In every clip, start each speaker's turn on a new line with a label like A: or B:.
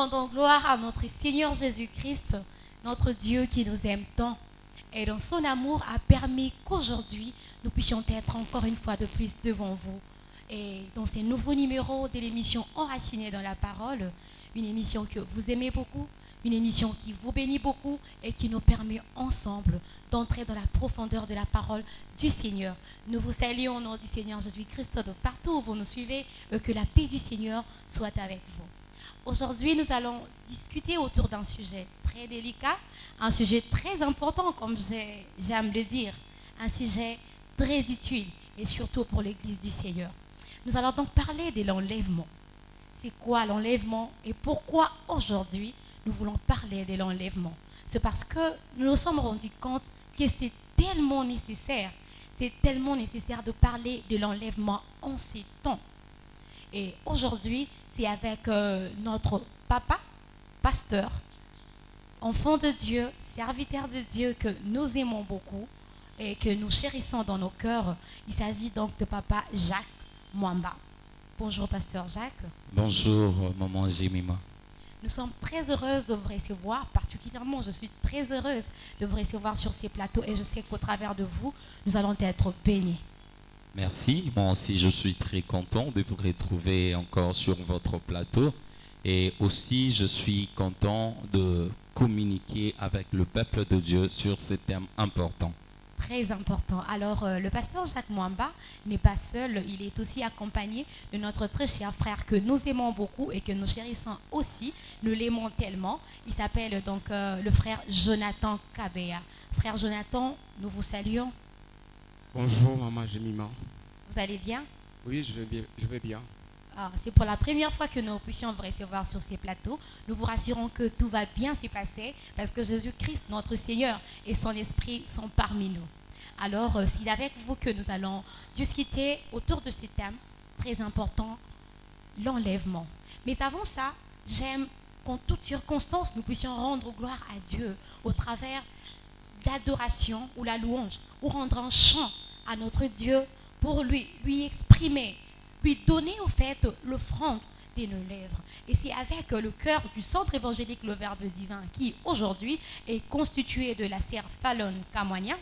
A: rendons gloire à notre Seigneur Jésus-Christ, notre Dieu qui nous aime tant. Et dans son amour a permis qu'aujourd'hui, nous puissions être encore une fois de plus devant vous. Et dans ces nouveaux numéros de l'émission Enracinée dans la parole, une émission que vous aimez beaucoup, une émission qui vous bénit beaucoup et qui nous permet ensemble d'entrer dans la profondeur de la parole du Seigneur. Nous vous saluons au nom du Seigneur Jésus-Christ de partout où vous nous suivez et que la paix du Seigneur soit avec vous. Aujourd'hui, nous allons discuter autour d'un sujet très délicat, un sujet très important, comme j'aime le dire, un sujet très utile et surtout pour l'Église du Seigneur. Nous allons donc parler de l'enlèvement. C'est quoi l'enlèvement et pourquoi aujourd'hui nous voulons parler de l'enlèvement? C'est parce que nous nous sommes rendus compte que c'est tellement nécessaire de parler de l'enlèvement en ces temps. Et aujourd'hui, c'est avec notre papa, pasteur, enfant de Dieu, serviteur de Dieu que nous aimons beaucoup et que nous chérissons dans nos cœurs. Il s'agit donc de papa Jacques Mwamba. Bonjour, pasteur Jacques.
B: Bonjour, maman Jemima.
A: Nous sommes très heureuses de vous recevoir, particulièrement je suis très heureuse de vous recevoir sur ces plateaux et je sais qu'au travers de vous, nous allons être bénis.
B: Merci, moi aussi je suis très content de vous retrouver encore sur votre plateau et aussi je suis content de communiquer avec le peuple de Dieu sur ces thèmes importants.
A: Très important. Alors, le pasteur Jacques Mwamba n'est pas seul, il est aussi accompagné de notre très cher frère que nous aimons beaucoup et que nous chérissons aussi. Nous l'aimons tellement. Il s'appelle donc le frère Jonathan Kabea. Frère Jonathan, nous vous saluons.
C: Bonjour, maman Jemima.
A: Vous allez bien?
C: Oui, je vais bien.
A: C'est pour la première fois que nous puissions vous recevoir sur ces plateaux. Nous vous rassurons que tout va bien se passer parce que Jésus-Christ, notre Seigneur, et son Esprit sont parmi nous. Alors, c'est avec vous que nous allons discuter autour de ce thème très important, l'enlèvement. Mais avant ça, j'aime qu'en toutes circonstances, nous puissions rendre gloire à Dieu au travers de l'adoration ou la louange, ou rendre un chant à notre Dieu pour lui exprimer, lui donner au fait l'offrande de nos lèvres. Et c'est avec le cœur du centre évangélique Le Verbe Divin qui aujourd'hui est constitué de la sœur Fallon Kamwania,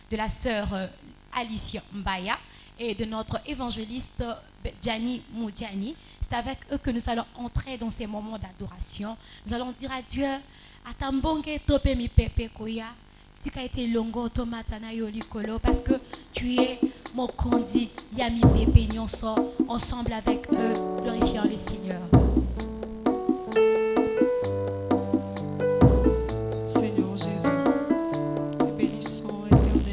A: de la sœur Alicia Mbaya et de notre évangéliste Gianni Moudjani. C'est avec eux que nous allons entrer dans ces moments d'adoration. Nous allons dire à Dieu, Atambonge tope mi pepe koya, tika ete longo tomata na yo likolo, parce que tu es mon condi, yami pepe nyonso, ensemble avec eux, glorifiant le Seigneur.
D: Seigneur Jésus, te bénissons éternel.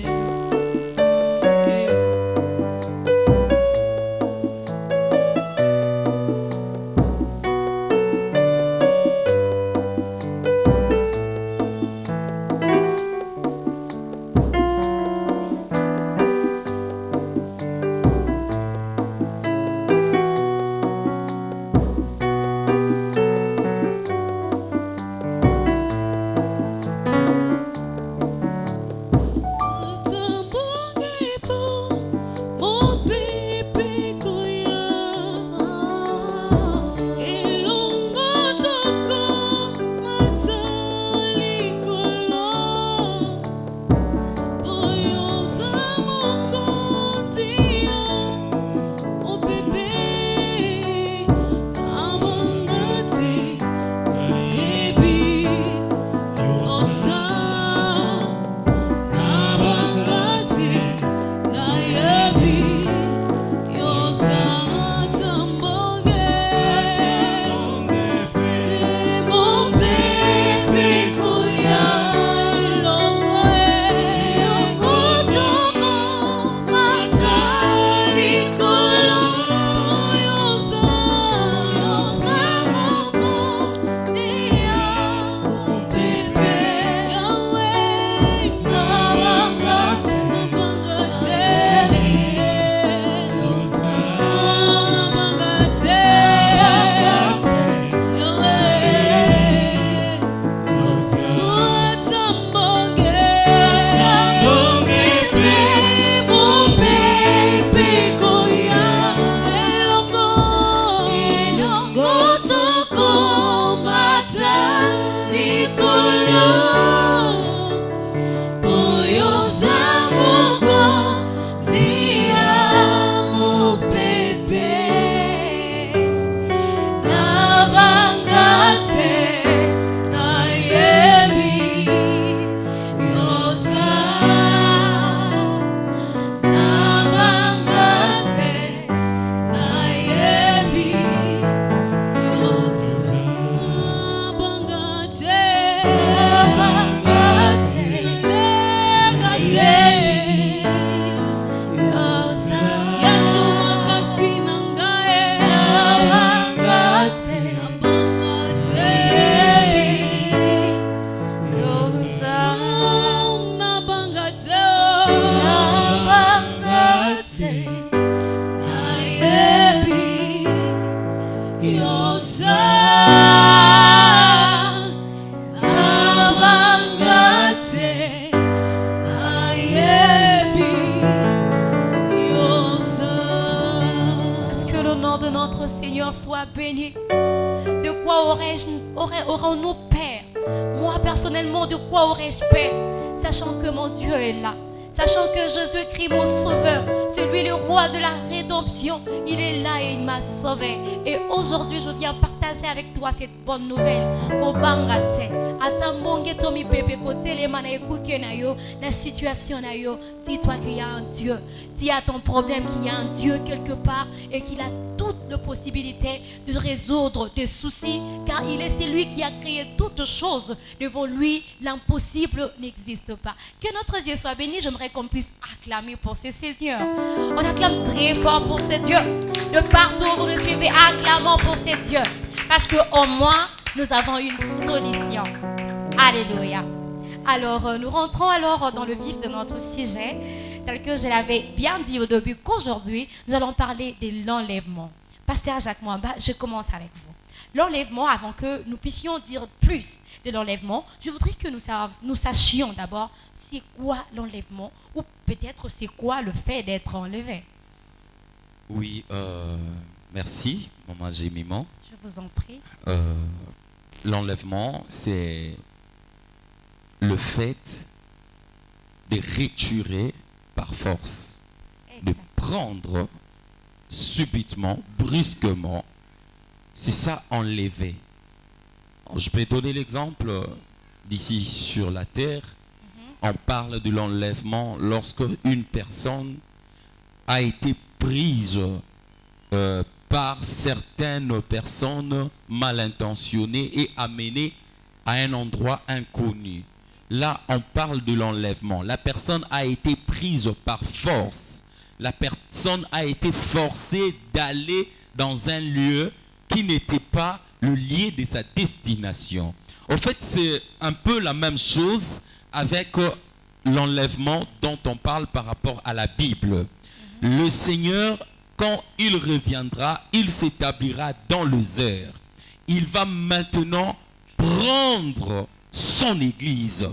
A: Que le nom de notre Seigneur soit béni. De quoi aurons-nous paix? Moi personnellement, de quoi aurais-je paix? Sachant que mon Dieu est là. Sachant que Jésus-Christ, mon sauveur, celui le roi de la rédemption, il est là et il m'a sauvé. Et aujourd'hui, je viens partager avec toi cette bonne nouvelle. La situation, dis-toi qu'il y a un Dieu. Dis à ton problème qu'il y a un Dieu quelque part et qu'il a toute la possibilité de résoudre tes soucis, car il est celui qui a créé toutes choses. Devant lui, l'impossible n'existe pas. Que notre Dieu soit béni. J'aimerais qu'on puisse acclamer pour ce Seigneur. On acclame très fort pour ce Dieu. De partout où vous nous suivez, acclamons pour ce Dieu. Parce qu'au moins, nous avons une solution. Alléluia. Alors, nous rentrons alors dans le vif de notre sujet. Tel que je l'avais bien dit au début, qu'aujourd'hui, nous allons parler de l'enlèvement. Pasteur Jacques Mwamba, je commence avec vous. L'enlèvement, avant que nous puissions dire plus de l'enlèvement, je voudrais que nous sachions d'abord c'est quoi l'enlèvement ou peut-être c'est quoi le fait d'être enlevé.
B: Oui, merci, Maman Gémiment.
A: Je vous en prie.
B: L'enlèvement, c'est le fait de retirer par force, de prendre subitement, brusquement. C'est ça, enlever. Je peux donner l'exemple d'ici sur la terre. On parle de l'enlèvement lorsque une personne a été prise par certaines personnes mal intentionnées et amenée à un endroit inconnu. Là, on parle de l'enlèvement. La personne a été prise par force. La personne a été forcée d'aller dans un lieu qui n'était pas le lieu de sa destination. En fait, c'est un peu la même chose avec l'enlèvement dont on parle par rapport à la Bible. Le Seigneur, quand il reviendra, il s'établira dans les airs. Il va maintenant prendre son Église.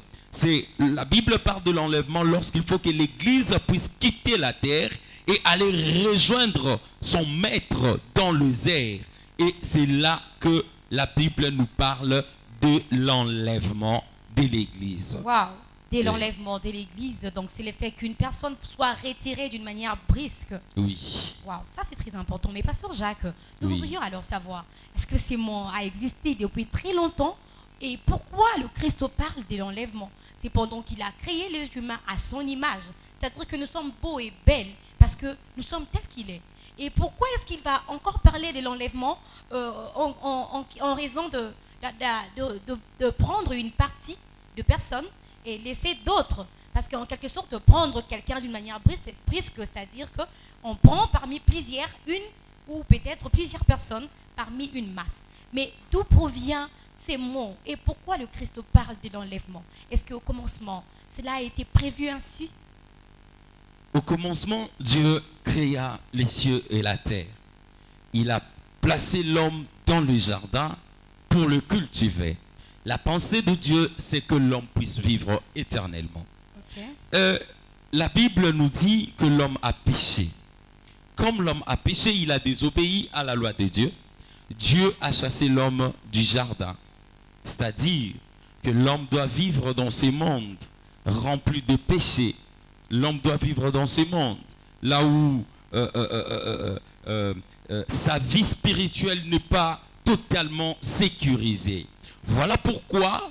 B: La Bible parle de l'enlèvement lorsqu'il faut que l'Église puisse quitter la terre et aller rejoindre son maître dans les airs. Et c'est là que la Bible nous parle de l'enlèvement de l'Église.
A: Waouh! De l'enlèvement de l'Église, donc c'est le fait qu'une personne soit retirée d'une manière brusque.
B: Oui.
A: Waouh, ça c'est très important. Mais Pasteur Jacques, nous voudrions alors savoir, est-ce que ce mot a existé depuis très longtemps? Et pourquoi le Christ parle de l'enlèvement? C'est pendant qu'il a créé les humains à son image. C'est-à-dire que nous sommes beaux et belles parce que nous sommes tels qu'il est. Et pourquoi est-ce qu'il va encore parler de l'enlèvement en raison de prendre une partie de personnes et laisser d'autres? Parce qu'en quelque sorte, prendre quelqu'un d'une manière brusque, c'est-à-dire qu'on prend parmi plusieurs, une ou peut-être plusieurs personnes parmi une masse. Mais d'où provient ces mots et pourquoi le Christ parle de l'enlèvement? Est-ce qu'au commencement, cela a été prévu ainsi?
B: Au commencement, Dieu créa les cieux et la terre. Il a placé l'homme dans le jardin pour le cultiver. La pensée de Dieu, c'est que l'homme puisse vivre éternellement. Okay. La Bible nous dit que l'homme a péché. Comme l'homme a péché, il a désobéi à la loi de Dieu. Dieu a chassé l'homme du jardin. C'est-à-dire que l'homme doit vivre dans ce monde rempli de péché. L'homme doit vivre dans ce monde là où sa vie spirituelle n'est pas totalement sécurisée. Voilà pourquoi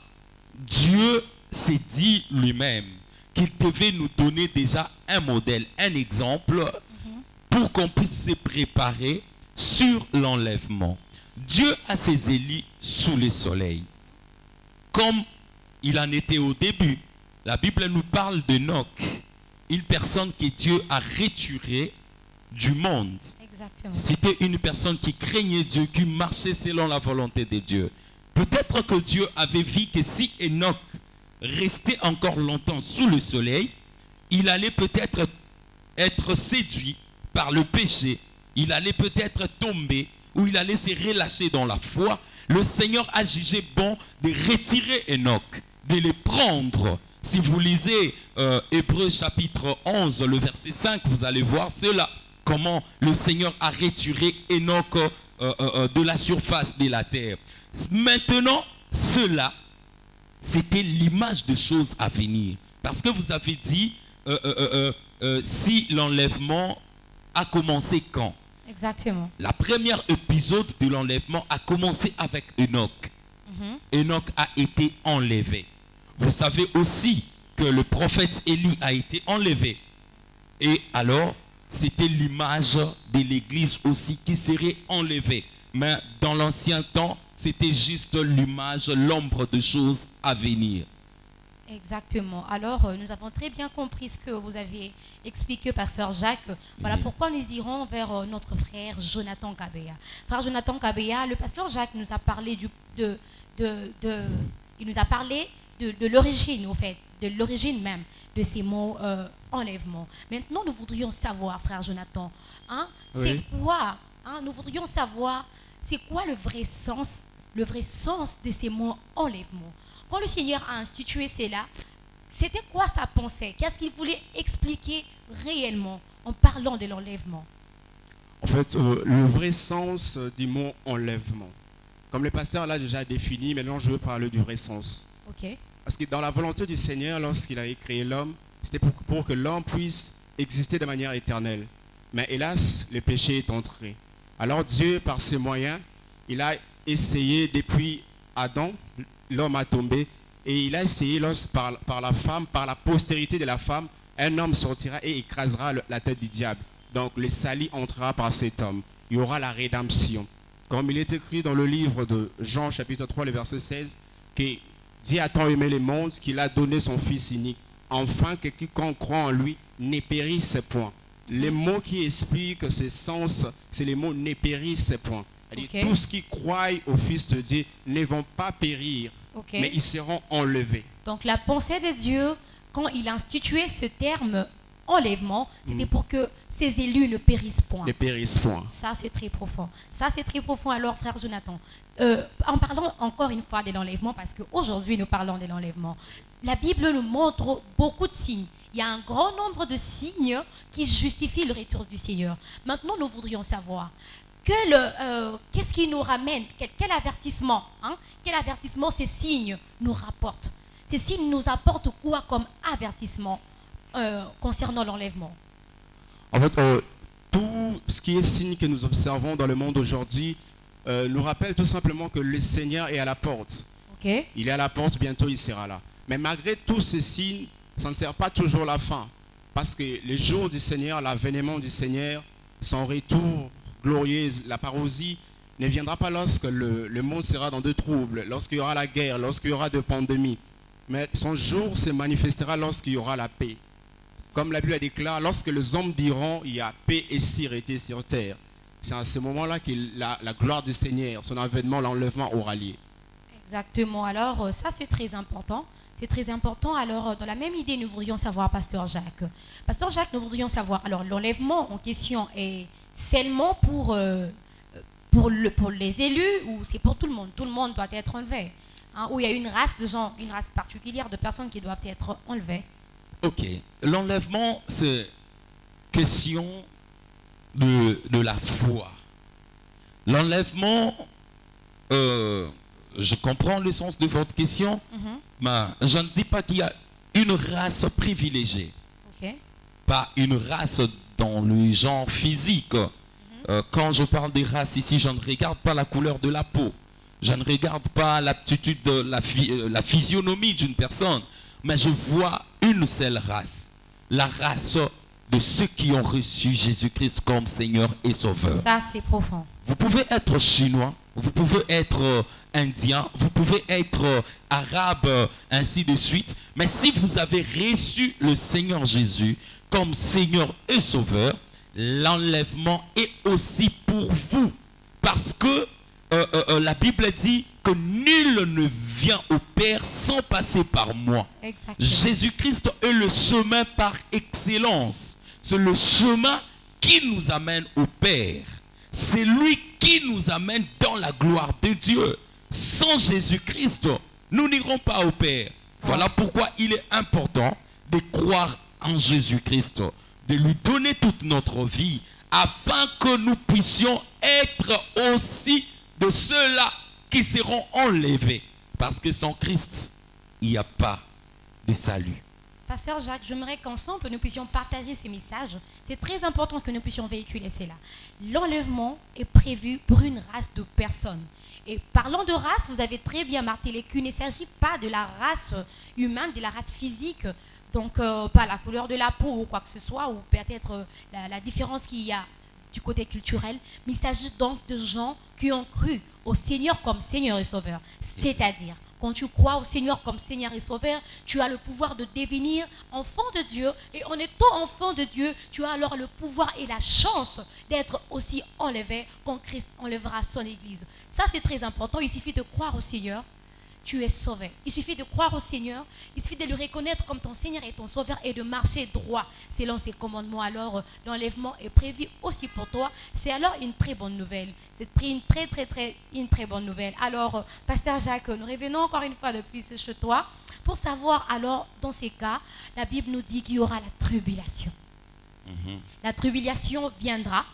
B: Dieu s'est dit lui-même qu'il devait nous donner déjà un modèle, un exemple pour qu'on puisse se préparer sur l'enlèvement. Dieu a ses élus sous le soleil, comme il en était au début. La Bible nous parle d'Enoch, une personne que Dieu a retirée du monde.
A: Exactement.
B: C'était une personne qui craignait Dieu, qui marchait selon la volonté de Dieu. Peut-être que Dieu avait vu que si Enoch restait encore longtemps sous le soleil, il allait peut-être être séduit par le péché. Il allait peut-être tomber où il allait se relâcher dans la foi, le Seigneur a jugé bon de retirer Enoch, de le prendre. Si vous lisez Hébreux chapitre 11, le verset 5, vous allez voir cela. Comment le Seigneur a retiré Enoch de la surface de la terre. Maintenant, cela, c'était l'image de choses à venir. Parce que vous avez dit, si l'enlèvement a commencé quand?
A: Exactement.
B: La première épisode de l'enlèvement a commencé avec Enoch. Enoch a été enlevé. Vous savez aussi que le prophète Élie a été enlevé. Et alors, c'était l'image de l'église aussi qui serait enlevée. Mais dans l'ancien temps, c'était juste l'image, l'ombre de choses à venir.
A: Exactement. Alors, nous avons très bien compris ce que vous avez expliqué, Pasteur Jacques. Voilà pourquoi nous irons vers notre frère Jonathan Kabea. Frère Jonathan Kabea, le Pasteur Jacques nous a parlé il nous a parlé de l'origine, au fait, de l'origine même de ces mots enlèvement. Maintenant, nous voudrions savoir, frère Jonathan, c'est quoi, nous voudrions savoir, c'est quoi le vrai sens de ces mots enlèvement. Quand le Seigneur a institué cela, c'était quoi sa pensée? Qu'est-ce qu'il voulait expliquer réellement en parlant de l'enlèvement?
C: En fait, le vrai sens du mot enlèvement. Comme le pasteur l'a déjà défini, maintenant je veux parler du vrai sens.
A: Ok.
C: Parce que dans la volonté du Seigneur, lorsqu'il a créé l'homme, c'était pour que l'homme puisse exister de manière éternelle. Mais hélas, le péché est entré. Alors Dieu, par ses moyens, il a essayé depuis Adam, l'homme a tombé, et il a essayé par la femme, par la postérité de la femme, un homme sortira et écrasera la tête du diable. Donc le salut entrera par cet homme. Il y aura la rédemption. Comme il est écrit dans le livre de Jean chapitre 3, le verset 16, que Dieu a tant aimé le monde qu'il a donné son Fils unique, afin que quiconque croit en lui ne périsse point. Les mots qui expliquent ce sens, c'est les mots ne périsse point.
A: Okay.
C: Tous qui croient au Fils de Dieu ne vont pas périr, mais ils seront enlevés.
A: Donc la pensée de Dieu, quand il a institué ce terme enlèvement, c'était pour que ses élus ne périssent point.
C: Ne périssent point.
A: Ça, c'est très profond. Ça, c'est très profond. Alors, frère Jonathan, en parlant encore une fois de l'enlèvement, parce qu'aujourd'hui, nous parlons de l'enlèvement, la Bible nous montre beaucoup de signes. Il y a un grand nombre de signes qui justifient le retour du Seigneur. Maintenant, nous voudrions savoir qu'est-ce qui nous ramène, quel avertissement, quel avertissement ces signes nous rapportent. Ces signes nous apportent quoi comme avertissement concernant l'enlèvement?
C: En fait, tout ce qui est signe que nous observons dans le monde aujourd'hui nous rappelle tout simplement que le Seigneur est à la porte.
A: Okay.
C: Il est à la porte, bientôt il sera là. Mais malgré tous ces signes, ça ne sert pas toujours la fin. Parce que le jour du Seigneur, l'avènement du Seigneur, son retour glorieux, la parousie, ne viendra pas lorsque le monde sera dans de troubles, lorsqu'il y aura la guerre, lorsqu'il y aura de pandémies. Mais son jour se manifestera lorsqu'il y aura la paix. Comme la Bible déclare, lorsque les hommes diront il y a paix et sûreté sur terre, c'est à ce moment-là que la gloire du Seigneur, son avènement, l'enlèvement aura lieu.
A: Exactement. Alors, ça, c'est très important. C'est très important. Alors, dans la même idée, nous voudrions savoir, Pasteur Jacques. Pasteur Jacques, nous voudrions savoir, alors, l'enlèvement en question est seulement pour les élus ou c'est pour tout le monde? Tout le monde doit être enlevé. Ou il y a une race de gens, une race particulière de personnes qui doivent être enlevées.
B: Ok. L'enlèvement, c'est question de la foi. L'enlèvement, je comprends le sens de votre question, mais je ne dis pas qu'il y a une race privilégiée.
A: Okay.
B: Pas une race dans le genre physique. Quand je parle des races ici, je ne regarde pas la couleur de la peau. Je ne regarde pas l'aptitude de la physionomie d'une personne. Mais je vois une seule race. La race de ceux qui ont reçu Jésus-Christ comme Seigneur et Sauveur.
A: Ça, c'est profond.
B: Vous pouvez être chinois, vous pouvez être indien, vous pouvez être arabe, ainsi de suite. Mais si vous avez reçu le Seigneur Jésus comme Seigneur et Sauveur, l'enlèvement est aussi pour vous. Parce que la Bible dit que nul ne vient au Père sans passer par moi.
A: Exactement.
B: Jésus-Christ est le chemin par excellence. C'est le chemin qui nous amène au Père. C'est lui qui nous amène dans la gloire de Dieu. Sans Jésus-Christ, nous n'irons pas au Père. Voilà pourquoi il est important de croire en Jésus-Christ, de lui donner toute notre vie, afin que nous puissions être aussi de ceux-là qui seront enlevés. Parce que sans Christ, il n'y a pas de salut.
A: Pasteur Jacques, j'aimerais qu'ensemble nous puissions partager ces messages. C'est très important que nous puissions véhiculer cela. L'enlèvement est prévu pour une race de personnes. Et parlant de race, vous avez très bien martelé qu'il ne s'agit pas de la race humaine, de la race physique, donc pas la couleur de la peau ou quoi que ce soit, ou peut-être la différence qu'il y a du côté culturel, mais il s'agit donc de gens qui ont cru au Seigneur comme Seigneur et Sauveur. C'est-à-dire, quand tu crois au Seigneur comme Seigneur et Sauveur, tu as le pouvoir de devenir enfant de Dieu. Et en étant enfant de Dieu, tu as alors le pouvoir et la chance d'être aussi enlevé quand Christ enlèvera son Église. Ça, c'est très important. Il suffit de croire au Seigneur. Tu es sauvé. Il suffit de croire au Seigneur, il suffit de le reconnaître comme ton Seigneur et ton Sauveur et de marcher droit selon ses commandements. Alors l'enlèvement est prévu aussi pour toi. C'est alors une très bonne nouvelle. C'est une très bonne nouvelle. Alors, Pasteur Jacques, nous revenons encore une fois de plus chez toi pour savoir alors, dans ces cas, la Bible nous dit qu'il y aura la tribulation. La tribulation viendra.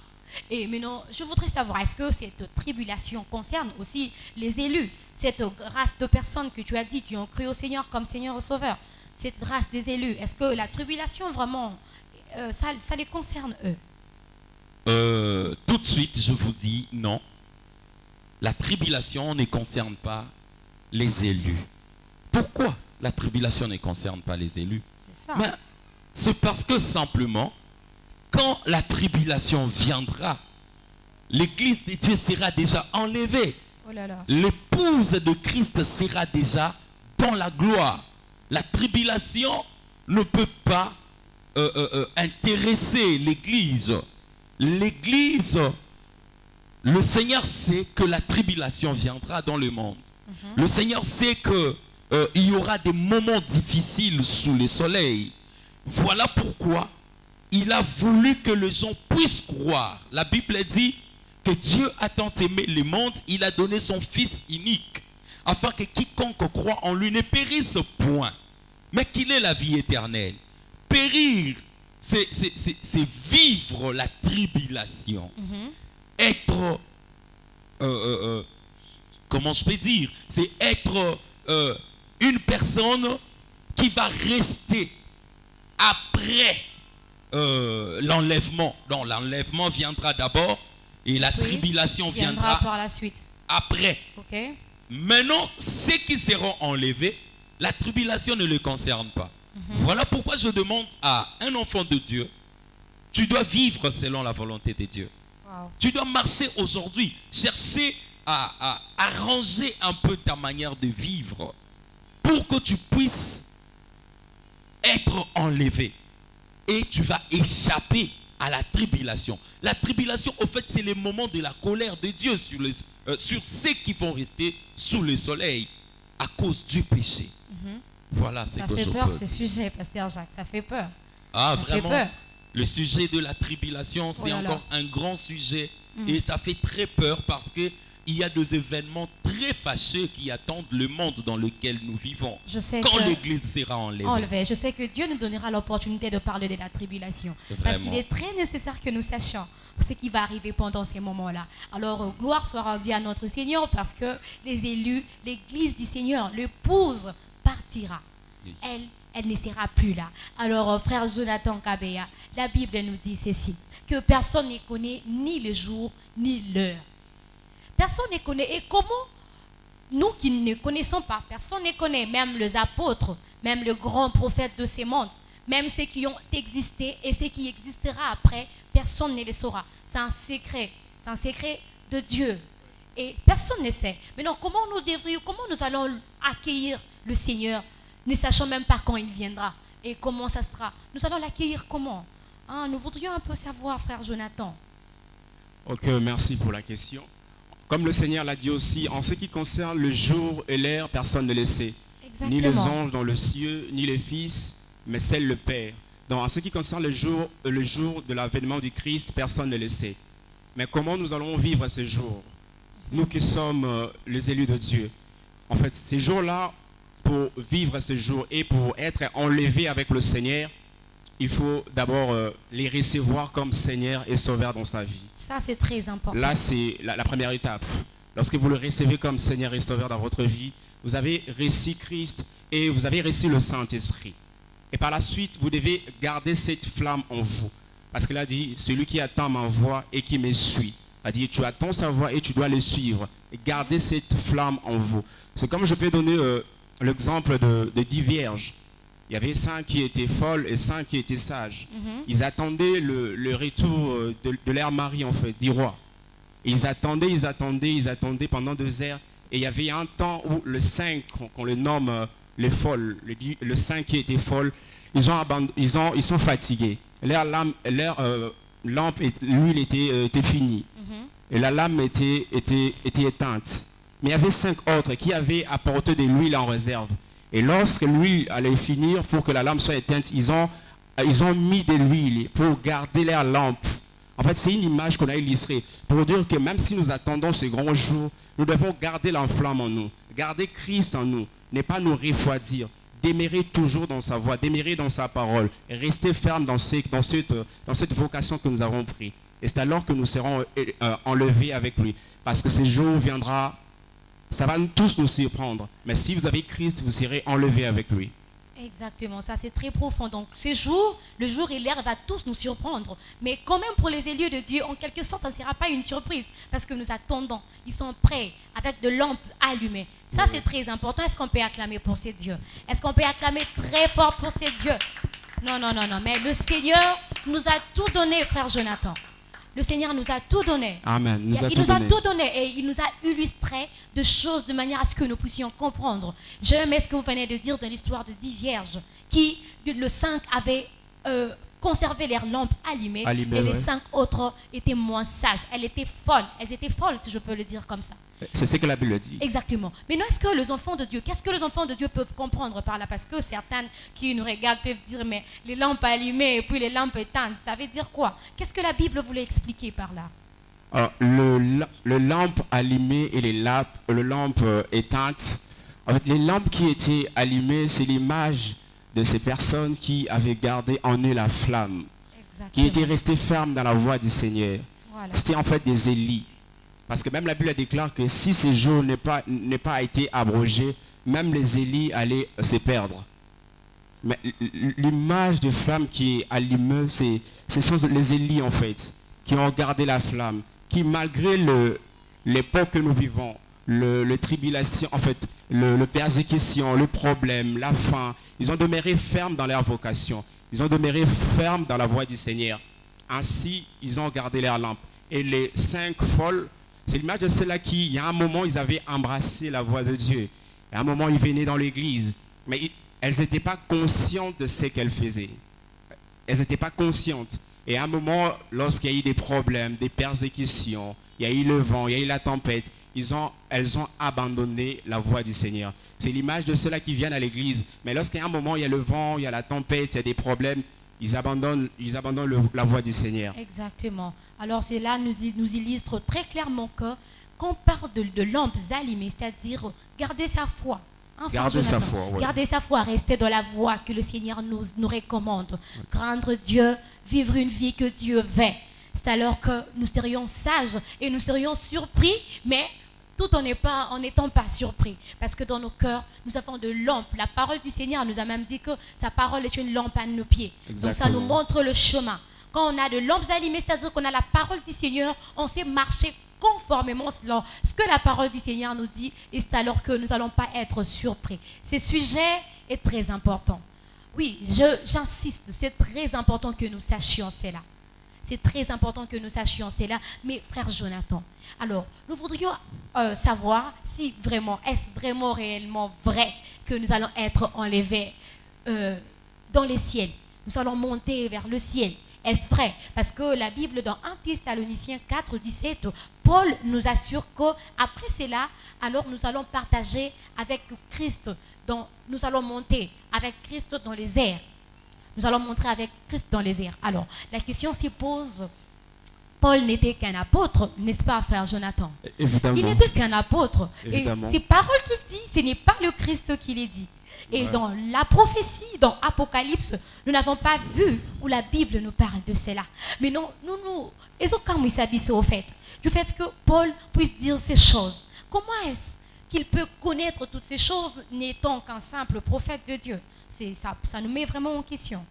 A: Et maintenant, je voudrais savoir, est-ce que cette tribulation concerne aussi les élus, cette race de personnes que tu as dit qui ont cru au Seigneur comme Seigneur et Sauveur, cette race des élus, est-ce que la tribulation vraiment, ça les concerne eux?
B: Tout de suite, je vous dis non. La tribulation ne concerne pas les élus. Pourquoi la tribulation ne concerne pas les élus?
A: C'est ça.
B: Mais c'est parce que simplement, quand la tribulation viendra, l'Église de Dieu sera déjà enlevée.
A: Oh là là.
B: L'épouse de Christ sera déjà dans la gloire. La tribulation ne peut pas intéresser l'Église. L'Église, le Seigneur sait que la tribulation viendra dans le monde. Le Seigneur sait que il y aura des moments difficiles sous le soleil. Voilà pourquoi il a voulu que les gens puissent croire. La Bible dit que Dieu a tant aimé le monde, il a donné son Fils unique, afin que quiconque croit en lui ne périsse point, mais qu'il ait la vie éternelle. Périr, c'est vivre la tribulation. Être, comment je peux dire, c'est être une personne qui va rester après l'enlèvement. Donc l'enlèvement viendra d'abord et la tribulation viendra
A: par la suite.
B: après.
A: Ok.
B: Maintenant, ceux qui seront enlevés, la tribulation ne les concerne pas. Voilà pourquoi je demande à un enfant de Dieu, tu dois vivre selon la volonté de Dieu.
A: Wow.
B: Tu dois marcher aujourd'hui, chercher à arranger un peu ta manière de vivre pour que tu puisses être enlevé. Et tu vas échapper à la tribulation. La tribulation, au fait, c'est le moment de la colère de Dieu sur ceux qui vont rester sous le soleil à cause du péché. Voilà ce que je peux dire.
A: Ça fait peur, ces sujets, Pasteur Jacques. Ça fait peur.
B: Ah,
A: Ça fait
B: vraiment,
A: peur.
B: le sujet de la tribulation, c'est
A: Oh là là.
B: encore un grand sujet. Et ça fait très peur parce que il y a des événements très fâcheux qui attendent le monde dans lequel nous vivons.
A: Je sais
B: Quand
A: que-
B: l'Église sera enlevée.
A: Enlevé. Je sais que Dieu nous donnera l'opportunité de parler de la tribulation. Parce qu'il
B: Vraiment.
A: est très nécessaire que nous sachions ce qui va arriver pendant ces moments-là. Alors, gloire soit rendue à notre Seigneur parce que les élus, l'Église du Seigneur, l'épouse partira.
B: Oui.
A: Elle ne sera plus là. Alors, frère Jonathan Kabea, la Bible nous dit ceci, que personne ne connaît ni le jour ni l'heure. Personne ne connaît. Et comment nous qui ne connaissons pas, personne ne connaît, même les apôtres, même le grand prophète de ces mondes, même ceux qui ont existé et ceux qui existera après, personne ne le saura. C'est un secret de Dieu. Et personne ne sait. Maintenant, comment nous allons accueillir le Seigneur, ne sachant même pas quand il viendra et comment ça sera. Nous allons l'accueillir comment? Nous voudrions un peu savoir, frère Jonathan.
C: Ok, merci pour la question. Comme le Seigneur l'a dit aussi, en ce qui concerne le jour et l'heure, personne ne le sait. Ni les
A: Exactement.
C: anges dans le ciel, ni les fils, mais seul le Père. Donc en ce qui concerne le jour de l'avènement du Christ, personne ne le sait. Mais comment nous allons vivre ces jours? Nous qui sommes les élus de Dieu. En fait, ces jours-là, pour vivre ces jours et pour être enlevés avec le Seigneur, il faut d'abord les recevoir comme Seigneur et Sauveur dans sa vie.
A: Ça, c'est très important.
C: Là, c'est la première étape. Lorsque vous le recevez comme Seigneur et Sauveur dans votre vie, vous avez reçu Christ et vous avez reçu le Saint-Esprit. Et par la suite, vous devez garder cette flamme en vous. Parce qu'il a dit, celui qui attend ma voix et qui me suit. Il a dit, tu attends sa voix et tu dois le suivre. Et garder cette flamme en vous. C'est comme je peux donner l'exemple de 10 vierges. Il y avait 5 qui étaient folles et 5 qui étaient sages. Ils attendaient le retour de leur mari, en fait, du roi. Ils attendaient pendant 2 heures. Et il y avait un temps où le 5, qu'on le nomme les folles, le 5 qui était folle, ils sont fatigués. Leur lampe, l'huile était finie. Et la lame était éteinte. Mais il y avait 5 autres qui avaient apporté de l'huile en réserve. Et lorsque l'huile allait finir, pour que la lampe soit éteinte, ils ont mis de l'huile pour garder leur lampe. En fait, c'est une image qu'on a illustrée pour dire que même si nous attendons ce grand jour, nous devons garder la flamme en nous, garder Christ en nous, ne pas nous refroidir, demeurer toujours dans sa voix, demeurer dans sa parole, et rester ferme dans cette vocation que nous avons prise. Et c'est alors que nous serons enlevés avec lui. Parce que ce jour viendra, ça va tous nous surprendre. Mais si vous avez Christ, vous serez enlevés avec lui.
A: Exactement, ça c'est très profond. Donc ce jour, le jour et l'heure va tous nous surprendre. Mais quand même pour les élus de Dieu, en quelque sorte, ça ne sera pas une surprise. Parce que nous attendons, ils sont prêts avec de lampes allumées. Ça c'est très important. Est-ce qu'on peut acclamer pour ces dieux? Est-ce qu'on peut acclamer très fort pour ces dieux? Non. Mais le Seigneur nous a tout donné, frère Jonathan. Le Seigneur nous a tout donné.
C: Amen.
A: Il nous a tout donné et il nous a illustré de choses de manière à ce que nous puissions comprendre. J'aime ce que vous venez de dire dans l'histoire de 10 vierges qui, le 5 avait conservé leurs lampes allumées et les 5 autres étaient moins sages. Elles étaient folles, si je peux le dire comme ça.
C: C'est ce que la Bible dit.
A: Exactement. Mais non, qu'est-ce que les enfants de Dieu peuvent comprendre par là? Parce que certaines qui nous regardent peuvent dire, mais les lampes allumées et puis les lampes éteintes, ça veut dire quoi? Qu'est-ce que la Bible voulait expliquer par là?
C: Le lampe allumée et les lampes éteintes, en fait, les lampes qui étaient allumées, c'est l'image de ces personnes qui avaient gardé en eux la flamme, qui étaient restées fermes dans la voie du Seigneur. Voilà. C'était en fait des Élis. Parce que même la Bible déclare que si ces jours n'aient pas été abrogés, même les Élis allaient se perdre. Mais l'image de flamme qui est allumée, ce sont les Élis en fait, qui ont gardé la flamme, qui malgré l'époque que nous vivons, le tribulation, en fait, le persécution, le problème, la faim, ils ont demeuré fermes dans leur vocation. Ils ont demeuré fermes dans la voie du Seigneur. Ainsi, ils ont gardé leur lampe. Et les 5 folles, c'est l'image de ceux-là qui, il y a un moment, ils avaient embrassé la voix de Dieu. Et à un moment, ils venaient dans l'église. Mais elles n'étaient pas conscientes de ce qu'elles faisaient. Elles n'étaient pas conscientes. Et à un moment, lorsqu'il y a eu des problèmes, des persécutions, il y a eu le vent, il y a eu la tempête, elles ont abandonné la voie du Seigneur. C'est l'image de ceux-là qui viennent à l'église. Mais lorsqu'il y a un moment, il y a le vent, il y a la tempête, il y a des problèmes, ils abandonnent la voie du Seigneur.
A: Exactement. Alors c'est là nous illustre très clairement que quand on parle de lampes allumées, c'est-à-dire garder sa foi.
C: Garder sa foi, oui.
A: Garder sa foi, rester dans la voie que le Seigneur nous recommande. Craindre Dieu, vivre une vie que Dieu veut. C'est alors que nous serions sages et nous serions surpris, mais tout en n'étant pas surpris. Parce que dans nos cœurs, nous avons de lampes. La parole du Seigneur nous a même dit que sa parole est une lampe à nos pieds.
C: Exactement.
A: Donc ça nous montre le chemin. Quand on a de lampes allumées, c'est-à-dire qu'on a la parole du Seigneur, on sait marcher conformément à ce que la parole du Seigneur nous dit, et c'est alors que nous n'allons pas être surpris. Ce sujet est très important. Oui, j'insiste, c'est très important que nous sachions cela. C'est très important que nous sachions cela. Mais frère Jonathan, alors, nous voudrions savoir si vraiment, est-ce vraiment réellement vrai que nous allons être enlevés dans les ciels. Nous allons monter vers le ciel. Est-ce vrai? Parce que la Bible dans 1 Thessaloniciens 4, 17, Paul nous assure qu'après cela, alors nous allons partager avec Christ, nous allons monter avec Christ dans les airs. Nous allons monter avec Christ dans les airs. Alors, la question s'y pose, Paul n'était qu'un apôtre, n'est-ce pas, frère Jonathan?
C: Évidemment.
A: Il n'était qu'un apôtre.
C: Évidemment.
A: Et ces paroles qu'il dit, ce n'est pas le Christ qui les dit. Et
C: Ouais.
A: dans la prophétie, dans Apocalypse, nous n'avons pas vu où la Bible nous parle de cela. Mais non, nous, et comme il s'habille au fait, du fait que Paul puisse dire ces choses. Comment est-ce qu'il peut connaître toutes ces choses n'étant qu'un simple prophète de Dieu? Ça nous met vraiment en question.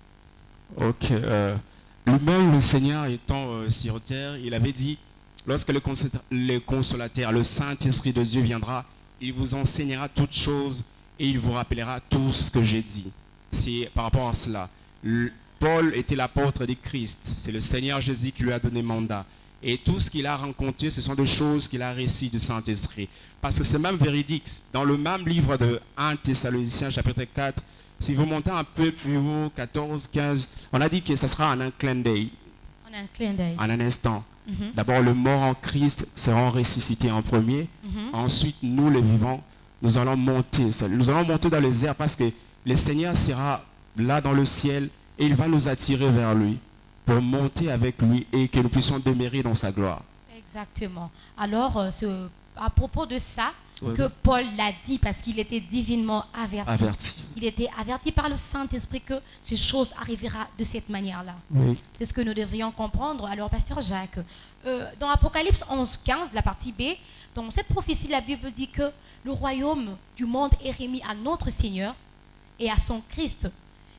C: Ok. Lui-même, le Seigneur étant sur terre, il avait dit, lorsque le consolateur, le Saint-Esprit de Dieu viendra, il vous enseignera toutes choses et il vous rappellera tout ce que j'ai dit. C'est par rapport à cela. Paul était l'apôtre de Christ. C'est le Seigneur Jésus qui lui a donné mandat. Et tout ce qu'il a rencontré, ce sont des choses qu'il a récit du Saint-Esprit. Parce que c'est même véridique. Dans le même livre de 1 Thessaloniciens, chapitre 4, si vous montez un peu plus haut, 14, 15, on a dit que ça sera en un clin d'œil,
A: On a un clin d'œil.
C: en un instant.
A: Mhm.
C: D'abord, le mort en Christ sera ressuscité en premier.
A: Mhm.
C: Ensuite, nous, les vivants, nous allons monter. Nous allons monter dans les airs parce que le Seigneur sera là dans le ciel et il va nous attirer vers lui pour monter avec lui et que nous puissions demeurer dans sa gloire.
A: Exactement. Alors, à propos de ça,
C: Oui.
A: que Paul l'a dit parce qu'il était divinement averti.
C: Averti.
A: Il était averti par le Saint-Esprit que ces choses arriveront de cette manière-là.
C: Oui.
A: C'est ce que nous devrions comprendre. Alors, Pasteur Jacques, dans Apocalypse 11, 15, la partie B, dans cette prophétie, la Bible dit que le royaume du monde est remis à notre Seigneur et à son Christ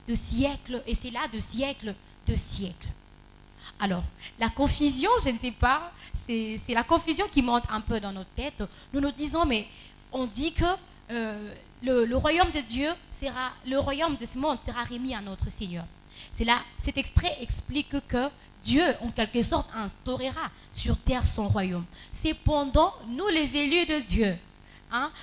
A: de siècle, et c'est là de siècle de siècle. Alors, la confusion, je ne sais pas, c'est la confusion qui monte un peu dans notre tête. Nous nous disons, mais on dit que le royaume de Dieu sera, le royaume de ce monde sera remis à notre Seigneur. C'est là, cet extrait explique que Dieu, en quelque sorte, instaurera sur terre son royaume. Cependant, nous, les élus de Dieu,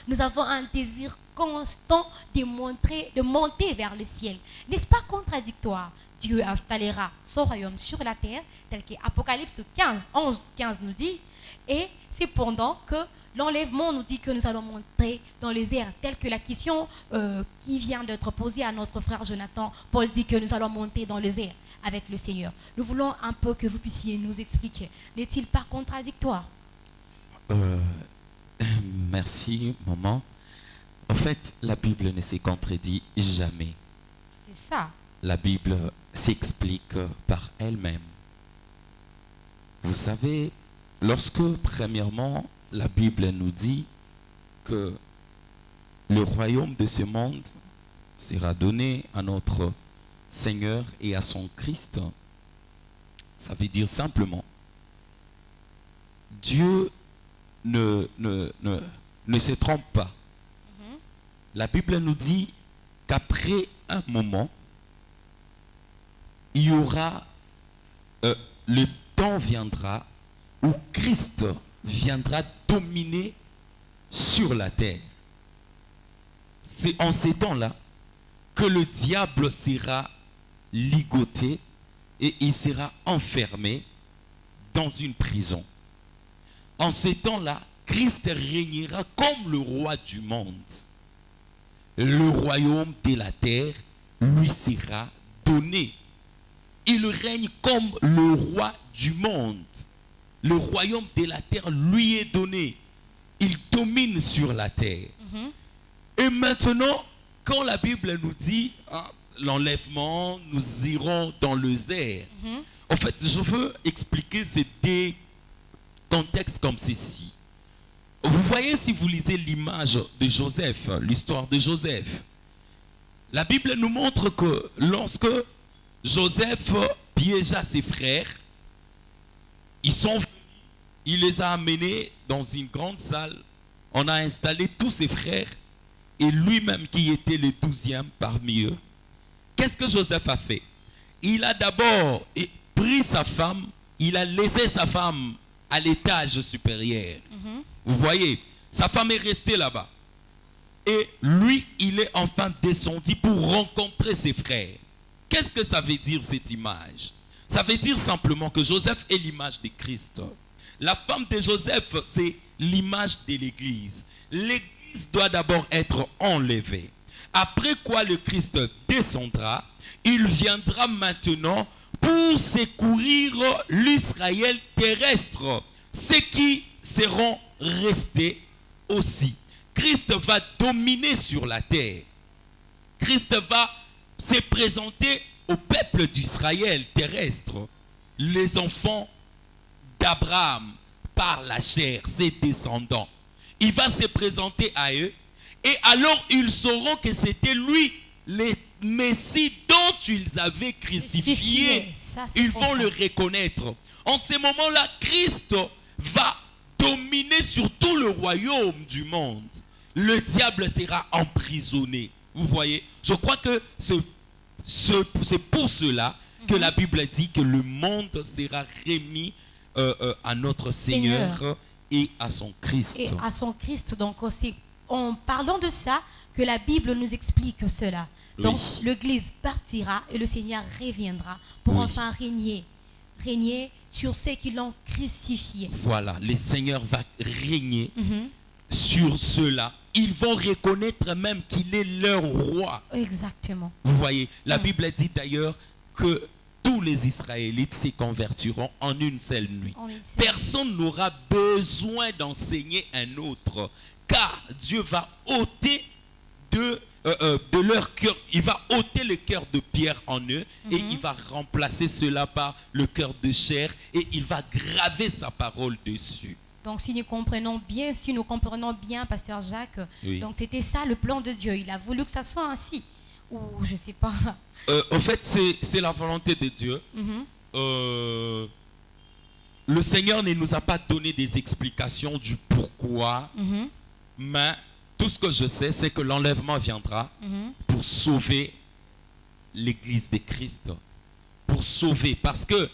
A: nous avons un désir constant de monter vers le ciel. N'est-ce pas contradictoire? Dieu installera son royaume sur la terre, tel qu'Apocalypse 15, 11, 15 nous dit, et cependant que l'enlèvement nous dit que nous allons monter dans les airs, telle que la question qui vient d'être posée à notre frère Jonathan. Paul dit que nous allons monter dans les airs avec le Seigneur. Nous voulons un peu que vous puissiez nous expliquer. N'est-il pas contradictoire?
B: Merci, maman. En fait, la Bible ne se contredit jamais.
A: C'est ça.
B: La Bible s'explique par elle-même. Vous savez, lorsque, premièrement, la Bible nous dit que le royaume de ce monde sera donné à notre Seigneur et à son Christ, ça veut dire simplement, Dieu ne se trompe pas. La Bible nous dit qu'après un moment, il y aura, le temps viendra où Christ viendra dominer sur la terre. C'est en ces temps-là que le diable sera ligoté et il sera enfermé dans une prison. En ces temps-là, Christ régnera comme le roi du monde. Le royaume de la terre lui sera donné. Il règne comme le roi du monde. Le royaume de la terre lui est donné. Il domine sur la terre. Et maintenant, quand la Bible nous dit l'enlèvement, nous irons dans les airs. En fait, je veux expliquer ces deux contextes comme ceci. Vous voyez, si vous lisez l'image de Joseph, l'histoire de Joseph, la Bible nous montre que lorsque Joseph piégea ses frères, il les a amenés dans une grande salle. On a installé tous ses frères et lui-même qui était le 12e parmi eux. Qu'est-ce que Joseph a fait? Il a d'abord pris sa femme, il a laissé sa femme à l'étage supérieur. Vous voyez, sa femme est restée là-bas. Et lui, il est enfin descendu pour rencontrer ses frères. Qu'est-ce que ça veut dire cette image? Ça veut dire simplement que Joseph est l'image de Christ. La femme de Joseph, c'est l'image de l'Église. L'Église doit d'abord être enlevée. Après quoi le Christ descendra, il viendra maintenant pour secourir l'Israël terrestre, ceux qui seront restés aussi. Christ va dominer sur la terre. Christ va se présenter au peuple d'Israël terrestre, les enfants d'Abraham par la chair, ses descendants. Il va se présenter à eux et alors ils sauront que c'était lui, le Messie dont ils avaient crucifié.
A: Ça, c'est
B: Ils vont
A: profond.
B: le reconnaître. En ce moment-là, Christ va dominer sur tout le royaume du monde. Le diable sera emprisonné. Vous voyez, je crois que c'est pour cela que la Bible dit que le monde sera remis à notre Seigneur et à son Christ.
A: Et à son Christ. Donc, c'est en parlant de ça que la Bible nous explique cela. Donc,
B: Oui.
A: l'Église partira et le Seigneur reviendra pour
B: Oui.
A: enfin régner sur ceux qui l'ont crucifié.
B: Voilà, le Seigneur va régner
A: Mhm.
B: sur ceux-là. Ils vont reconnaître même qu'il est leur roi.
A: Exactement.
B: Vous voyez, la
A: Mm.
B: Bible dit d'ailleurs que tous les Israélites se convertiront en une seule nuit.
A: On est seul.
B: Personne n'aura besoin d'enseigner un autre, car Dieu va ôter de leur cœur, il va ôter le cœur de pierre en eux et il va remplacer cela par le cœur de chair et il va graver sa parole dessus.
A: Donc, si nous comprenons bien, Pasteur Jacques,
B: Oui.
A: donc c'était ça le plan de Dieu. Il a voulu que ça soit ainsi. Ou je ne sais pas.
B: En fait, c'est la volonté de Dieu.
A: Mhm.
B: Le Seigneur ne nous a pas donné des explications du pourquoi,
A: Mhm.
B: mais tout ce que je sais, c'est que l'enlèvement viendra
A: Mhm.
B: pour sauver l'Église de Christ. Pour sauver, parce que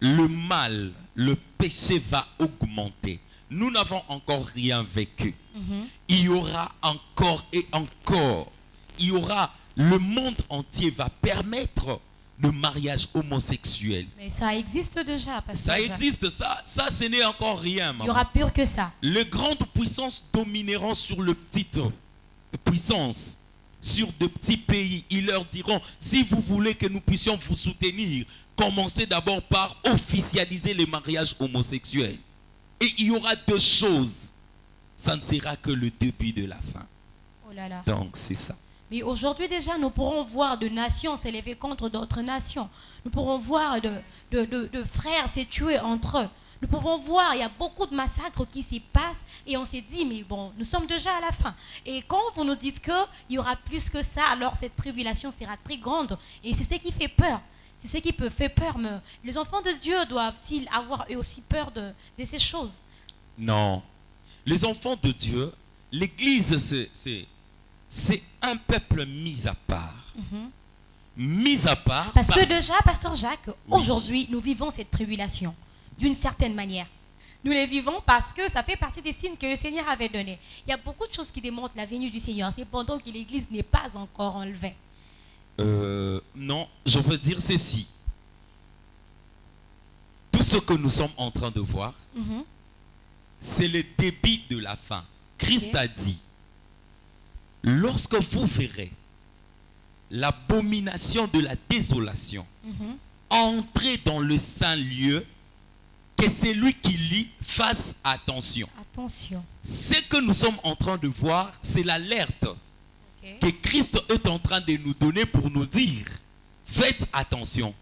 B: le mal, le péché va augmenter. Nous n'avons encore rien vécu.
A: Mhm.
B: Il y aura encore et encore. Il y aura, le monde entier va permettre le mariage homosexuel.
A: Mais ça existe déjà, Pasteur
B: Ça
A: Jacques.
B: existe, ça ce n'est encore rien,
A: Il y
B: maman.
A: aura pire que ça.
B: Les grandes puissances domineront sur les petites puissances, sur de petits pays. Ils leur diront, si vous voulez que nous puissions vous soutenir, commencez d'abord par officialiser les mariages homosexuels. Et il y aura deux choses. Ça ne sera que le début de la fin.
A: Oh là là.
B: Donc, c'est ça.
A: Mais aujourd'hui déjà, nous pourrons voir de nations s'élever contre d'autres nations. Nous pourrons voir de frères se tuer entre eux. Nous pouvons voir, il y a beaucoup de massacres qui s'y passent et on s'est dit, mais bon, nous sommes déjà à la fin. Et quand vous nous dites qu'il y aura plus que ça, alors cette tribulation sera très grande. Et c'est ce qui fait peur. C'est ce qui peut faire peur. Mais les enfants de Dieu doivent-ils avoir eux aussi peur de ces choses?
B: Non. Les enfants de Dieu, l'Église, c'est un peuple mis à part. Mis à part.
A: Parce que déjà, Pasteur Jacques,
B: Oui.
A: aujourd'hui, nous vivons cette tribulation d'une certaine manière. Nous les vivons parce que ça fait partie des signes que le Seigneur avait donnés. Il y a beaucoup de choses qui démontrent la venue du Seigneur. C'est pendant que l'Église n'est pas encore enlevée.
B: Non, je veux dire ceci. Tout ce que nous sommes en train de voir,
A: Mhm.
B: c'est le début de la fin. Christ
A: Ok.
B: a dit, lorsque vous verrez l'abomination de la désolation
A: Mhm.
B: entrer dans le saint lieu, que celui qui lit fasse attention.
A: Attention.
B: Ce que nous sommes en train de voir, c'est l'alerte
A: Ok.
B: que Christ est en train de nous donner pour nous dire, faites attention.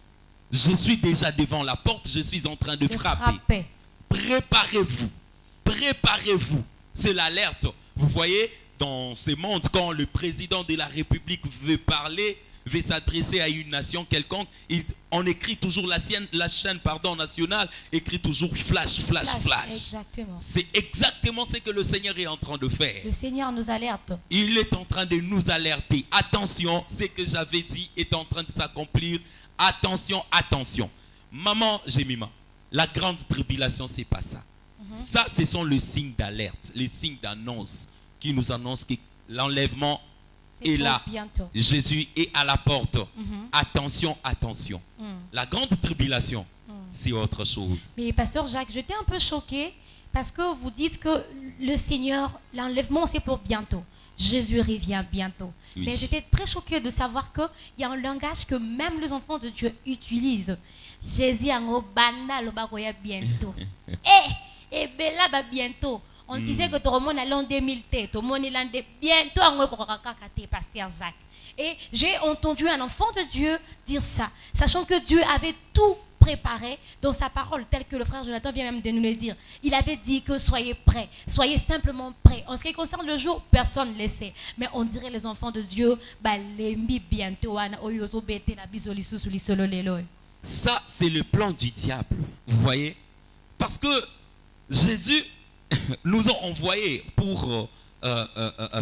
B: Je suis déjà devant la porte, je suis en train de
A: De
B: frapper.
A: frapper.
B: Préparez-vous. Préparez-vous. C'est l'alerte. Vous voyez, dans ce monde, quand le président de la République veut parler, veut s'adresser à une nation quelconque, on écrit toujours la chaîne nationale, écrit toujours flash, flash, flash.
A: Exactement.
B: C'est exactement ce que le Seigneur est en train de faire.
A: Le Seigneur nous alerte.
B: Il est en train de nous alerter. Attention, ce que j'avais dit est en train de s'accomplir. Attention, attention. Maman Jemima, la grande tribulation, c'est pas ça. Ça, ce sont les signes d'alerte, les signes d'annonce qui nous annoncent que l'enlèvement
A: C'est
B: est
A: pour
B: là.
A: bientôt.
B: Jésus est à la porte.
A: Mhm.
B: Attention, attention.
A: Mhm.
B: La grande tribulation, c'est autre chose.
A: Mais Pasteur Jacques, j'étais un peu choquée parce que vous dites que le Seigneur, l'enlèvement, c'est pour bientôt. Jésus revient bientôt.
B: Oui.
A: Mais j'étais très choquée de savoir qu'il y a un langage que même les enfants de Dieu utilisent. Jésus en bana lo bakoya bientôt. Et bella ba bientôt. On disait que tout le monde allait en 2000 têtes, tout le monde allait bientôt en pasteur Jacques. Et j'ai entendu un enfant de Dieu dire ça, sachant que Dieu avait tout préparé dans sa parole, tel que le frère Jonathan vient même de nous le dire. Il avait dit que soyez prêts, soyez simplement prêts. En ce qui concerne le jour, personne ne le sait. Mais on dirait les enfants de Dieu, bientôt.
B: Ça, c'est le plan du diable. Vous voyez? Parce que Jésus nous a envoyés pour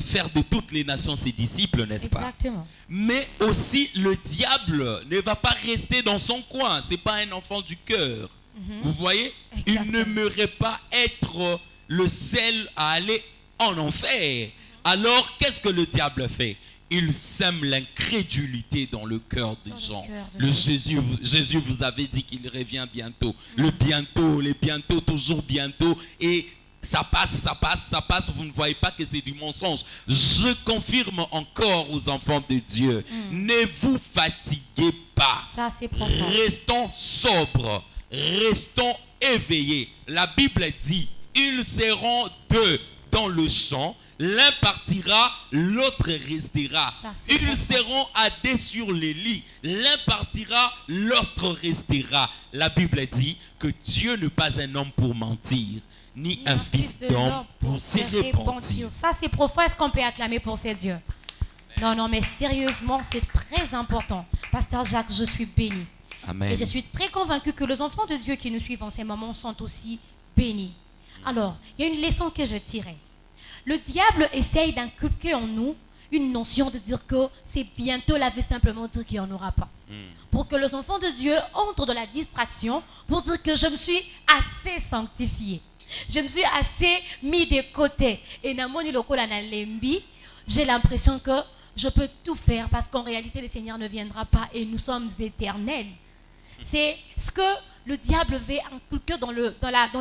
B: faire de toutes les nations ses disciples, n'est-ce pas?
A: Exactement.
B: Mais aussi, le diable ne va pas rester dans son coin. Ce n'est pas un enfant du cœur. Vous voyez?
A: Exactement.
B: Il n'aimerait pas être le seul à aller en enfer. Alors, qu'est-ce que le diable fait? Il sème l'incrédulité dans le cœur des gens. Jésus vous avait dit qu'il revient bientôt. Le bientôt, toujours bientôt. Et ça passe. Vous ne voyez pas que c'est du mensonge. Je confirme encore aux enfants de Dieu. Ne vous fatiguez pas.
A: Ça, c'est profond.
B: Restons sobres. Restons éveillés. La Bible dit, ils seront deux dans le champ, l'un partira, l'autre restera.
A: Ça, c'est
B: Ils
A: profond.
B: seront à deux sur les lits, l'un partira, l'autre restera. La Bible dit que Dieu n'est pas un homme pour mentir, ni un fils d'homme pour se repentir.
A: Ça, c'est profond. Est-ce qu'on peut acclamer pour ces dieux? Non, mais sérieusement, c'est très important. Pasteur Jacques, je suis béni.
B: Amen.
A: Et je suis très convaincu que les enfants de Dieu qui nous suivent en ces moments sont aussi bénis. Alors, il y a une leçon que je tirais. Le diable essaye d'inculquer en nous une notion de dire que c'est bientôt la vie, simplement dire qu'il n'y en aura pas. Pour que les enfants de Dieu entrent dans la distraction, pour dire que je me suis assez sanctifié. Je me suis assez mis de côté. Et j'ai l'impression que je peux tout faire parce qu'en réalité, le Seigneur ne viendra pas et nous sommes éternels. C'est ce que le diable veut inculquer dans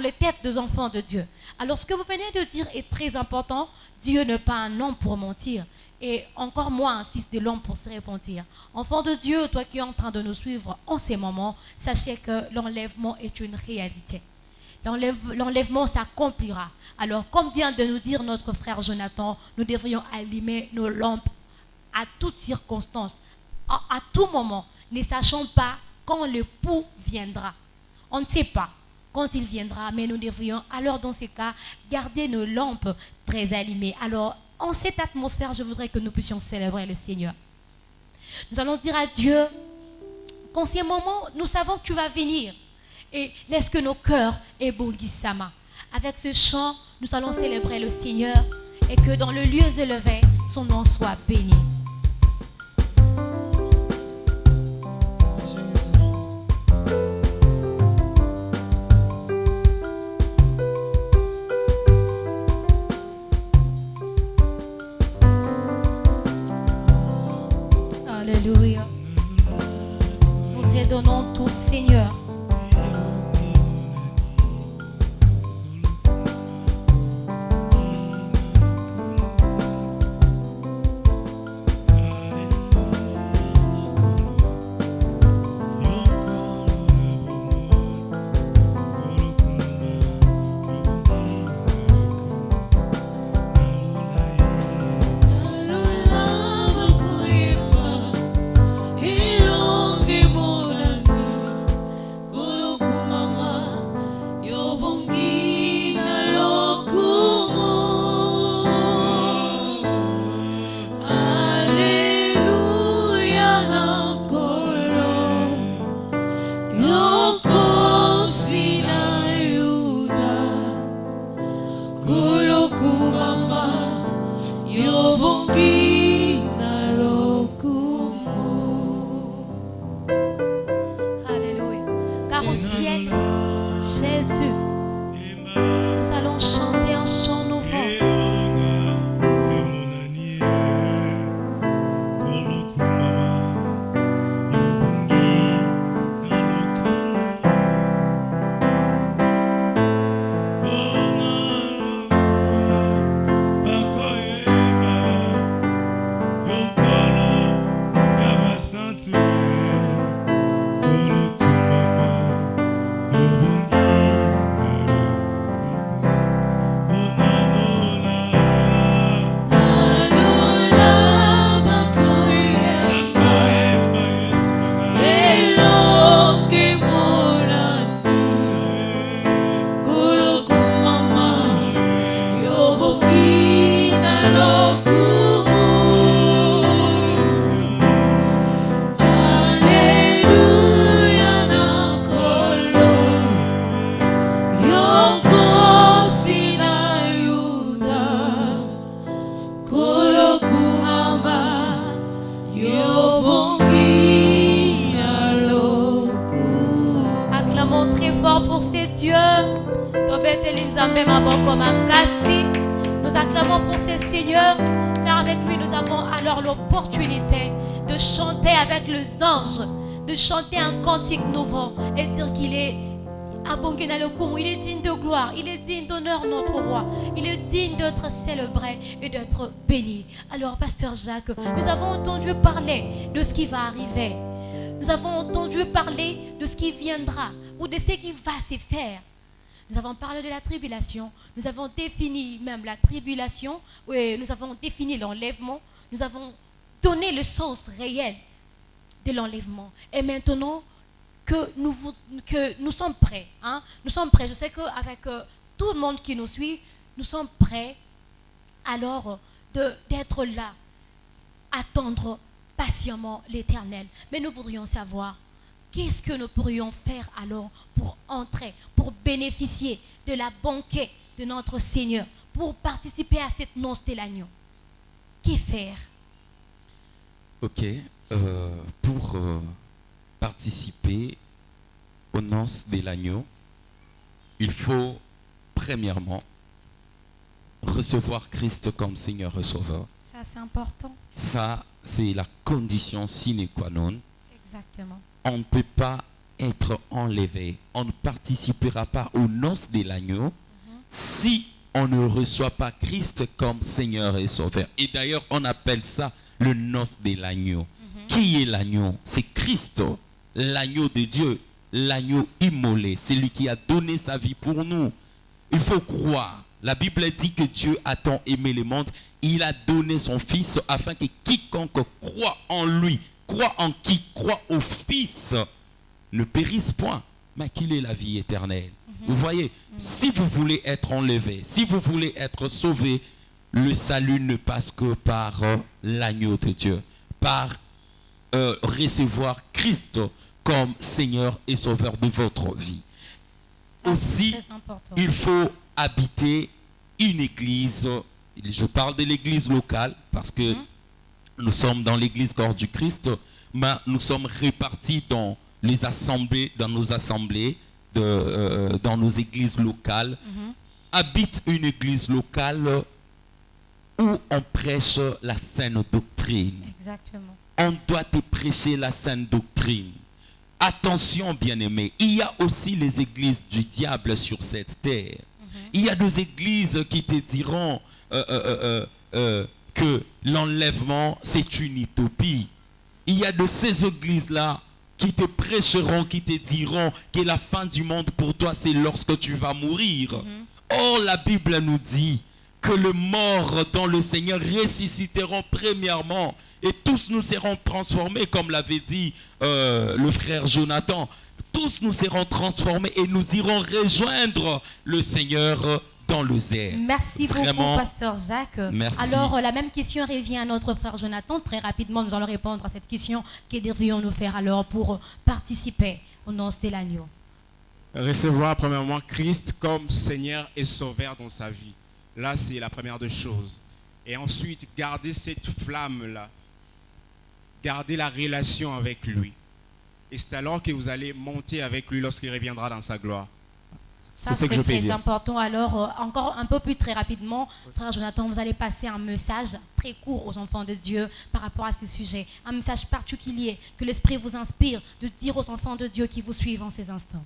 A: les têtes des enfants de Dieu. Alors, ce que vous venez de dire est très important. Dieu n'est pas un homme pour mentir. Et encore moins un fils de l'homme pour se repentir. Enfant de Dieu, toi qui es en train de nous suivre en ces moments, sachez que l'enlèvement est une réalité. L'enlèvement s'accomplira. Alors, comme vient de nous dire notre frère Jonathan, nous devrions allumer nos lampes à toutes circonstances, à tout moment, ne sachant pas quand l'époux viendra. On ne sait pas quand il viendra, mais nous devrions alors dans ces cas garder nos lampes très allumées. Alors en cette atmosphère, je voudrais que nous puissions célébrer le Seigneur. Nous allons dire à Dieu qu'en ces moments, nous savons que tu vas venir. Et laisse que nos cœurs éblouissent. Avec ce chant, nous allons célébrer le Seigneur et que dans le lieu élevé, son nom soit béni. Alléluia. Nous te donnons tout, Seigneur. Alléluia. Car au ciel, Jésus, nous allons chanter un chant nouveau. Elinzambe Maboko Makasi. Nous acclamons pour ces seigneurs, car avec lui nous avons alors l'opportunité de chanter avec les anges, de chanter un cantique nouveau et dire qu'il est Abongena Lokumu, il est digne de gloire, il est digne d'honneur, notre roi. Il est digne d'être célébré et d'être béni. Alors, Pasteur Jacques, nous avons entendu parler de ce qui va arriver. Nous avons entendu parler de ce qui viendra ou de ce qui va se faire. Nous avons parlé de la tribulation. Nous avons défini même la tribulation. Nous avons défini l'enlèvement. Nous avons donné le sens réel de l'enlèvement. Et maintenant, que nous sommes prêts. Hein? Nous sommes prêts. Je sais qu'avec tout le monde qui nous suit, nous sommes prêts alors d'être là, attendre patiemment l'Éternel. Mais nous voudrions savoir, qu'est-ce que nous pourrions faire alors pour entrer, pour bénéficier de la banquet de notre Seigneur, pour participer à cette noce de l'agneau? Que faire?
B: Ok. Pour participer aux noces de l'agneau, il faut premièrement recevoir Christ comme Seigneur et Sauveur.
A: Ça, c'est important.
B: Ça, c'est la condition sine qua non.
A: Exactement.
B: On ne peut pas être enlevé, on ne participera pas aux noces de l'agneau si on ne reçoit pas Christ comme Seigneur et Sauveur. Et d'ailleurs, on appelle ça le noce de l'agneau. Qui est l'agneau? C'est Christ, l'agneau de Dieu, l'agneau immolé, celui qui a donné sa vie pour nous. Il faut croire. La Bible dit que Dieu a tant aimé le monde, il a donné son Fils afin que quiconque croit en lui, croit en qui croit au Fils, ne périsse point, mais qu'il ait la vie éternelle. Vous voyez, si vous voulez être enlevé, si vous voulez être sauvé, le salut ne passe que par l'agneau de Dieu, par recevoir Christ comme Seigneur et Sauveur de votre vie.
A: Ça,
B: aussi,
A: c'est très important.
B: il faut habiter une église. Je parle de l'église locale parce que nous sommes dans l'église corps du Christ, mais nous sommes répartis dans les assemblées, dans nos assemblées, dans nos églises locales. Habite une église locale où on prêche la saine doctrine.
A: Exactement.
B: On doit te prêcher la saine doctrine. Attention, bien-aimés, il y a aussi les églises du diable sur cette terre. Il y a des églises qui te diront que l'enlèvement, c'est une utopie. Il y a de ces églises-là qui te prêcheront, qui te diront que la fin du monde pour toi, c'est lorsque tu vas mourir. Or, la Bible nous dit que les morts dans le Seigneur ressusciteront premièrement et tous nous serons transformés, comme l'avait dit le frère Jonathan. Tous nous serons transformés et nous irons rejoindre le Seigneur dans le air.
A: Merci
B: Vraiment,
A: beaucoup, Pasteur Jacques.
B: merci.
A: Alors, la même question revient à notre frère Jonathan. Très rapidement, nous allons répondre à cette question. Que devrions-nous faire alors pour participer au noces de l'agneau?
C: Recevoir premièrement Christ comme Seigneur et Sauveur dans sa vie. Là, c'est la première des choses. Et ensuite, garder cette flamme-là. Garder la relation avec lui. Et c'est alors que vous allez monter avec lui lorsqu'il reviendra dans sa gloire.
A: Ça,
C: C'est ce que je peux
A: très
C: dire.
A: important. Alors, encore un peu plus très rapidement, frère Jonathan, vous allez passer un message très court aux enfants de Dieu par rapport à ce sujet. Un message particulier que l'Esprit vous inspire de dire aux enfants de Dieu qui vous suivent en ces instants.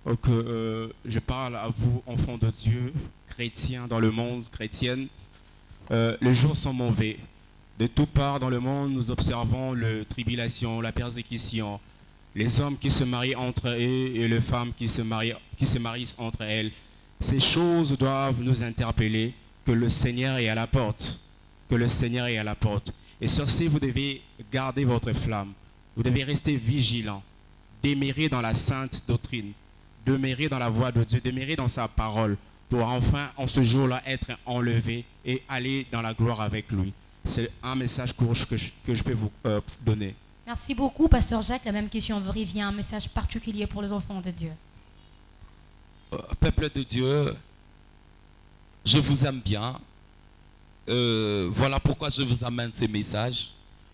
C: Donc, je parle à vous, enfants de Dieu, chrétiens dans le monde, chrétiennes. Les jours sont mauvais. De toutes parts dans le monde, nous observons la tribulation, la persécution, les hommes qui se marient entre eux et les femmes qui se marient entre elles. Ces choses doivent nous interpeller que le Seigneur est à la porte. Que le Seigneur est à la porte. Et sur ce, vous devez garder votre flamme. Vous devez rester vigilant. Demeurer dans la sainte doctrine. Demeurer dans la voie de Dieu. Demeurer dans sa parole. Pour enfin, en ce jour-là, être enlevé et aller dans la gloire avec lui. C'est un message court que je peux vous donner.
A: Merci beaucoup, Pasteur Jacques. La même question revient, un message particulier pour les enfants de Dieu.
B: Peuple de Dieu, je vous aime bien. Voilà pourquoi je vous amène ces messages.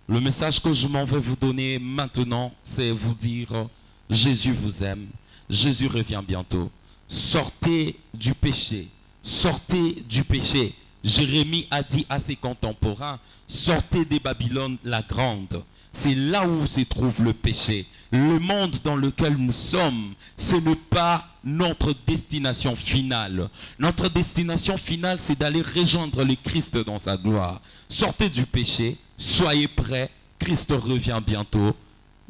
B: Le message que je m'en vais vous donner maintenant, c'est vous dire Jésus vous aime. Jésus revient bientôt. sortez du péché, sortez du péché. Jérémie a dit à ses contemporains, sortez des Babylone la grande. C'est là où se trouve le péché. Le monde dans lequel nous sommes, ce n'est pas notre destination finale. Notre destination finale, c'est d'aller rejoindre le Christ dans sa gloire. Sortez du péché, soyez prêts, Christ revient bientôt.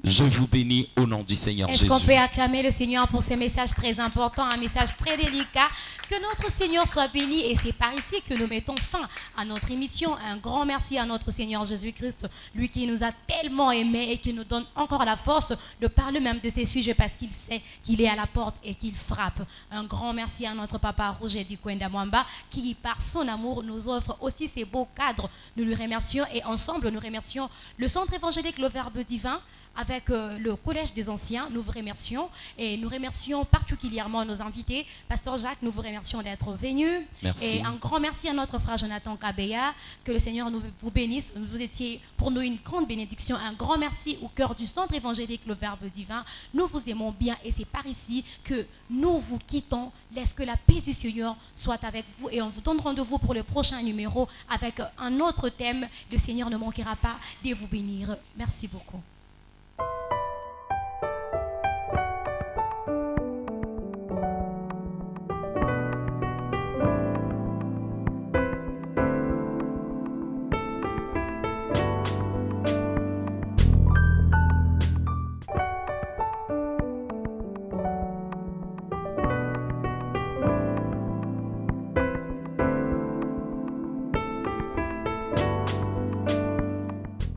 B: Je vous bénis au nom du Seigneur
A: Est-ce
B: Jésus.
A: qu'on peut acclamer le Seigneur pour ce message très important, un message très délicat? Que notre Seigneur soit béni, et c'est par ici que nous mettons fin à notre émission. Un grand merci à notre Seigneur Jésus-Christ, lui qui nous a tellement aimés et qui nous donne encore la force de parler même de ces sujets parce qu'il sait qu'il est à la porte et qu'il frappe. Un grand merci à notre papa Roger Dikwenda Mwamba qui, par son amour, nous offre aussi ces beaux cadres. Nous lui remercions et ensemble, nous remercions le Centre évangélique Le Verbe Divin avec le Collège des Anciens. Nous vous remercions et nous remercions particulièrement nos invités. Pasteur Jacques, nous vous remercions d'être venu.
B: Merci.
A: Et un grand merci à notre frère Jonathan Kabeya. Que le Seigneur vous bénisse. Vous étiez pour nous une grande bénédiction. Un grand merci au cœur du Centre évangélique Le Verbe Divin. Nous vous aimons bien et c'est par ici que nous vous quittons. Laisse que la paix du Seigneur soit avec vous et on vous donne rendez-vous pour le prochain numéro avec un autre thème. Le Seigneur ne manquera pas de vous bénir. Merci beaucoup.